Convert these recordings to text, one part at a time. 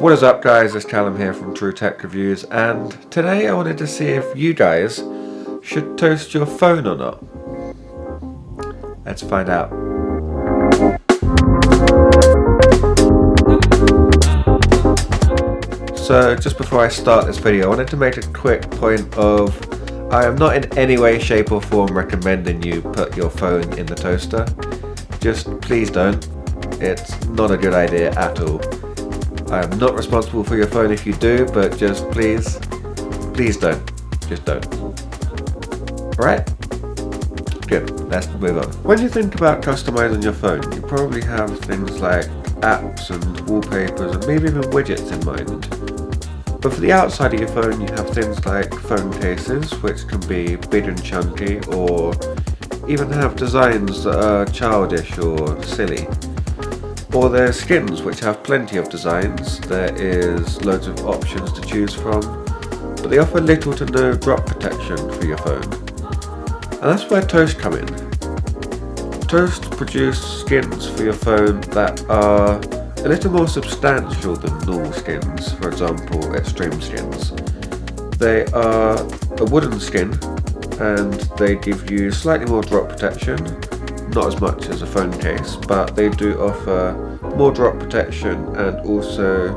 What is up guys, it's Callum here from True Tech Reviews, and today I wanted to see if you guys should toast your phone or not. Let's find out. So just before I start this video, I wanted to make a quick point of I am not in any way, shape or form recommending you put your phone in the toaster. Just please don't. It's not a good idea at all. I am not responsible for your phone if you do, but just please don't. Just don't. Alright? Good, let's move on. When you think about customizing your phone, you probably have things like apps and wallpapers and maybe even widgets in mind. But for the outside of your phone, you have things like phone cases, which can be big and chunky, or even have designs that are childish or silly. Or there's skins which have plenty of designs. There is loads of options to choose from, but they offer little to no drop protection for your phone. And that's where Toast come in. Toast produce skins for your phone that are a little more substantial than normal skins, for example extreme skins. They are a wooden skin and they give you slightly more drop protection. Not as much as a phone case, but they do offer more drop protection and also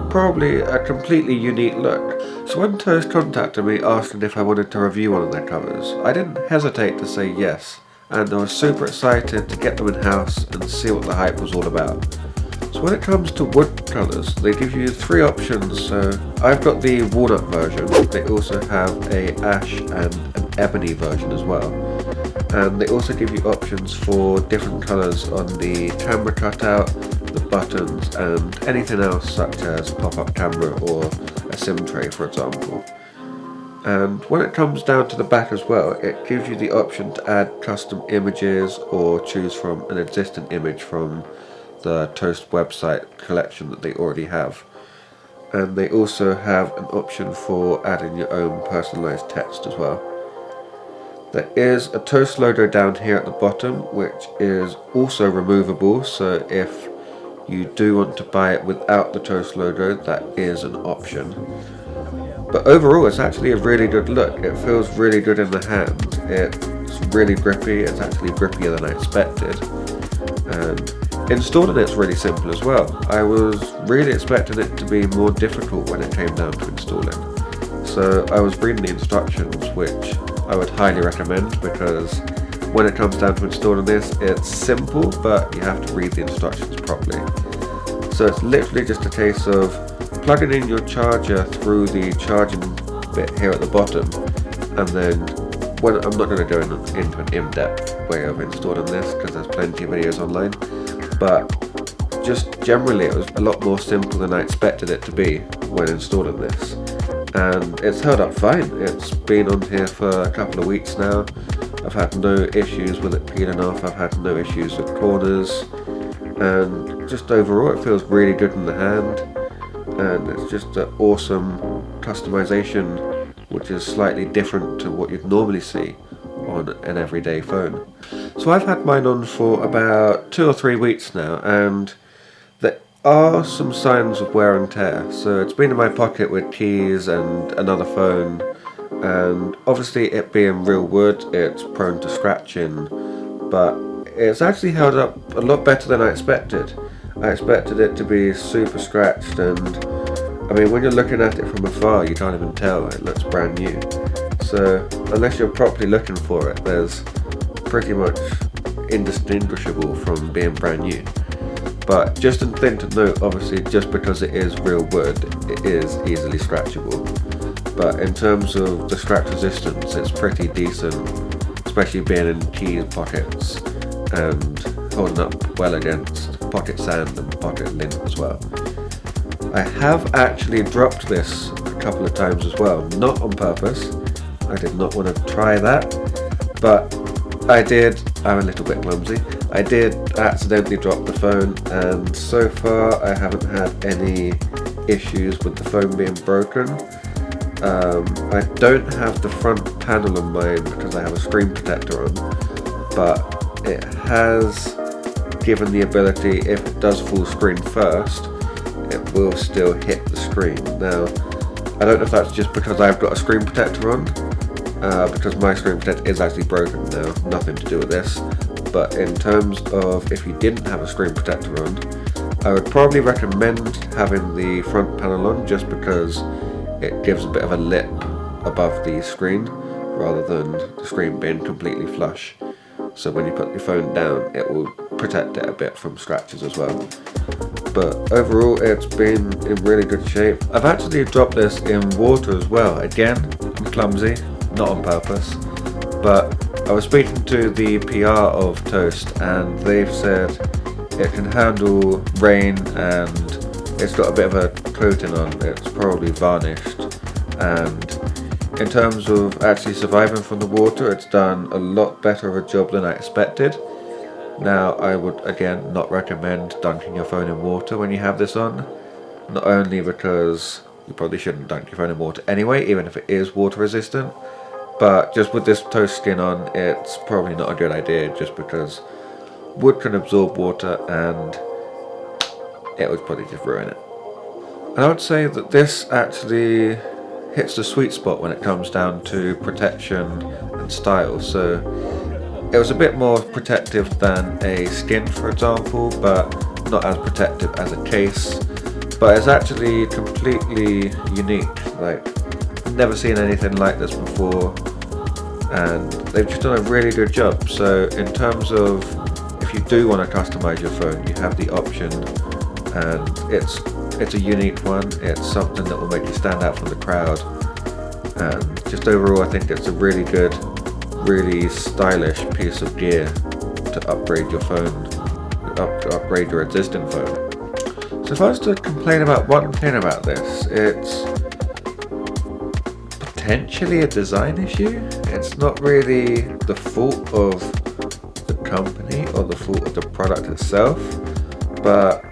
probably a completely unique look. So when Toast contacted me asking if I wanted to review one of their covers, I didn't hesitate to say yes, and I was super excited to get them in house and see what the hype was all about. So when it comes to wood colours, they give you three options. So I've got the walnut version, they also have a ash and an ebony version as well. And they also give you options for different colours on the camera cutout, the buttons and anything else such as pop-up camera or a SIM tray, for example. And when it comes down to the back as well, it gives you the option to add custom images or choose from an existing image from the Toast website collection that they already have. And they also have an option for adding your own personalised text as well. There is a Toast logo down here at the bottom, which is also removable, so if you do want to buy it without the Toast logo, that is an option. But overall, it's actually a really good look. It feels really good in the hand. It's really grippy. It's actually grippier than I expected. And installing it's really simple as well. I was really expecting it to be more difficult when it came down to installing. So I was reading the instructions, which I would highly recommend, because when it comes down to installing this, it's simple, but you have to read the instructions properly. So it's literally just a case of plugging in your charger through the charging bit here at the bottom, and then I'm not going to go into an in-depth way of installing this because there's plenty of videos online, but just generally it was a lot more simple than I expected it to be when installing this. And it's held up fine. It's been on here for a couple of weeks now. I've had no issues with it peeling off, I've had no issues with corners, and just overall it feels really good in the hand, and it's just an awesome customization which is slightly different to what you'd normally see on an everyday phone. So I've had mine on for about 2 or 3 weeks now, and there are some signs of wear and tear. So it's been in my pocket with keys and another phone, and obviously it being real wood, it's prone to scratching, but it's actually held up a lot better than I expected. I expected it to be super scratched, and I mean, when you're looking at it from afar, you can't even tell, it looks brand new. So unless you're properly looking for it, there's pretty much indistinguishable from being brand new. But just a thing to note, obviously, just because it is real wood, it is easily scratchable. But in terms of the scratch resistance, it's pretty decent, especially being in keys pockets and holding up well against pocket sand and pocket lint as well. I have actually dropped this a couple of times as well, not on purpose. I did not want to try that, but I did. I'm a little bit clumsy. I did accidentally drop the phone, and so far I haven't had any issues with the phone being broken. I don't have the front panel on mine because I have a screen protector on, but it has given the ability, if it does full screen first, it will still hit the screen. Now, I don't know if that's just because I've got a screen protector on, because my screen protector is actually broken now, nothing to do with this. But in terms of if you didn't have a screen protector on, I would probably recommend having the front panel on, just because it gives a bit of a lip above the screen rather than the screen being completely flush. So when you put your phone down, it will protect it a bit from scratches as well. But overall, it's been in really good shape. I've actually dropped this in water as well. Again, I'm clumsy, not on purpose. But I was speaking to the PR of Toast, and they've said it can handle rain, and it's got a bit of a coating on. It's probably varnished, and in terms of actually surviving from the water, it's done a lot better of a job than I expected. Now, I would again not recommend dunking your phone in water when you have this on, not only because you probably shouldn't dunk your phone in water anyway, even if it is water resistant, but just with this Toast skin on, it's probably not a good idea, just because wood can absorb water and it would probably just ruin it. And I would say that this actually hits the sweet spot when it comes down to protection and style. So it was a bit more protective than a skin, for example, but not as protective as a case. But it's actually completely unique. Like, I've never seen anything like this before, and they've just done a really good job. So in terms of if you do want to customize your phone, you have the option, and it's a unique one. It's something that will make you stand out from the crowd, and just overall I think it's a really good, really stylish piece of gear to upgrade your phone, to upgrade your existing phone. So if I was to complain about one thing about this, it's potentially a design issue. It's not really the fault of the company or the fault of the product itself, but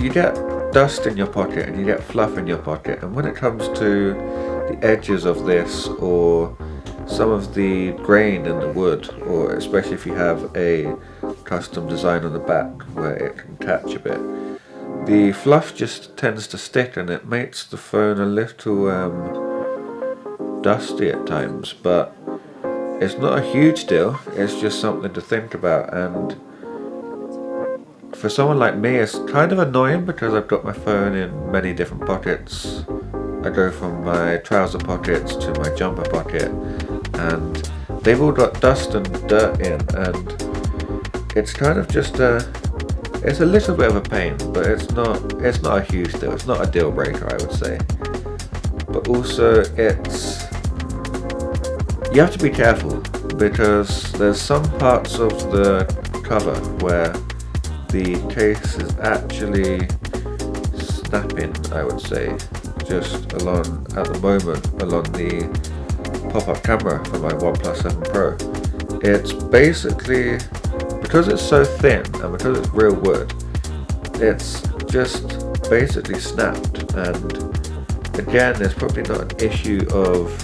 you get dust in your pocket and you get fluff in your pocket, and when it comes to the edges of this, or some of the grain in the wood, or especially if you have a custom design on the back where it can catch a bit, the fluff just tends to stick and it makes the phone a little dusty at times. But it's not a huge deal, it's just something to think about. And for someone like me, it's kind of annoying because I've got my phone in many different pockets. I go from my trouser pockets to my jumper pocket, and they've all got dust and dirt in, and it's kind of just it's a little bit of a pain, but it's not a huge deal. It's not a deal breaker, I would say. But also, you have to be careful, because there's some parts of the cover where the case is actually snapping, I would say, just at the moment along the pop-up camera for my OnePlus 7 Pro. It's basically, because it's so thin and because it's real wood, it's just basically snapped. And again, it's probably not an issue of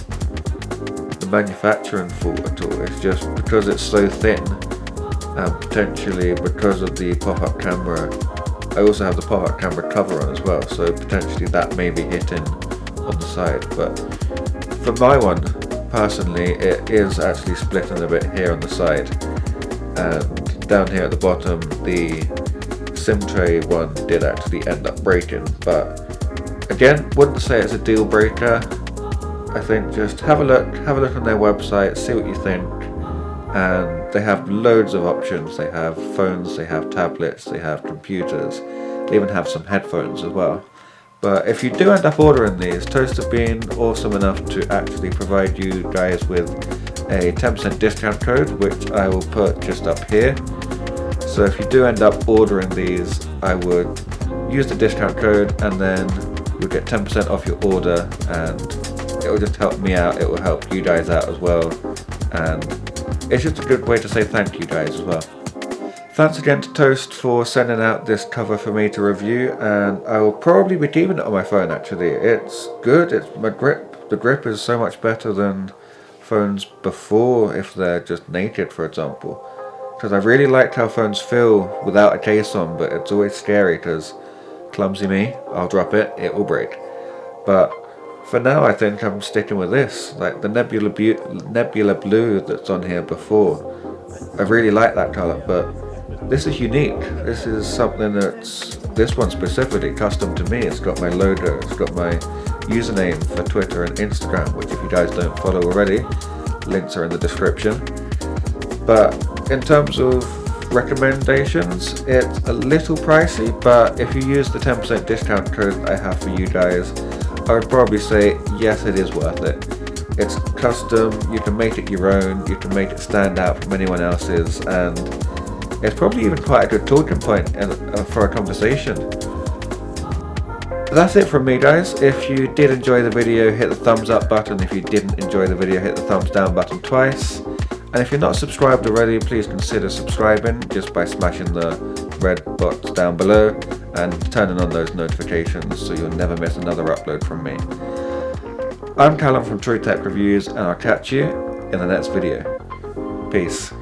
the manufacturing fault at all. It's just because it's so thin, and potentially because of the pop-up camera. I also have the pop-up camera cover on as well, so potentially that may be hitting on the side. But for my one, personally, it is actually splitting a bit here on the side, and down here at the bottom, the SIM tray one did actually end up breaking. But again, wouldn't say it's a deal breaker. I think just have a look on their website, see what you think. And they have loads of options. They have phones, they have tablets, they have computers, they even have some headphones as well. But if you do end up ordering these, Toast have been awesome enough to actually provide you guys with a 10% discount code, which I will put just up here. So if you do end up ordering these, I would use the discount code, and then you'll get 10% off your order, and it will just help me out, it will help you guys out as well, and it's just a good way to say thank you guys as well. Thanks again to Toast for sending out this cover for me to review, and I will probably be keeping it on my phone actually. It's good, the grip is so much better than phones before if they're just naked, for example. Because I really liked how phones feel without a case on, but it's always scary because clumsy me, I'll drop it, it will break. But for now I think I'm sticking with this. Like the Nebula Blue that's on here before, I really like that colour, but this is unique. This is something that's, this one specifically, custom to me. It's got my logo, it's got my username for Twitter and Instagram, which if you guys don't follow already, links are in the description. But in terms of recommendations, it's a little pricey, but if you use the 10% discount code I have for you guys, I would probably say yes, it is worth it. It's custom, you can make it your own, you can make it stand out from anyone else's, and it's probably even quite a good talking point for a conversation. That's it from me, guys. If you did enjoy the video, hit the thumbs up button. If you didn't enjoy the video, hit the thumbs down button twice. And if you're not subscribed already, please consider subscribing just by smashing the red box down below and turning on those notifications so you'll never miss another upload from me. I'm Callum from True Tech Reviews, and I'll catch you in the next video. Peace.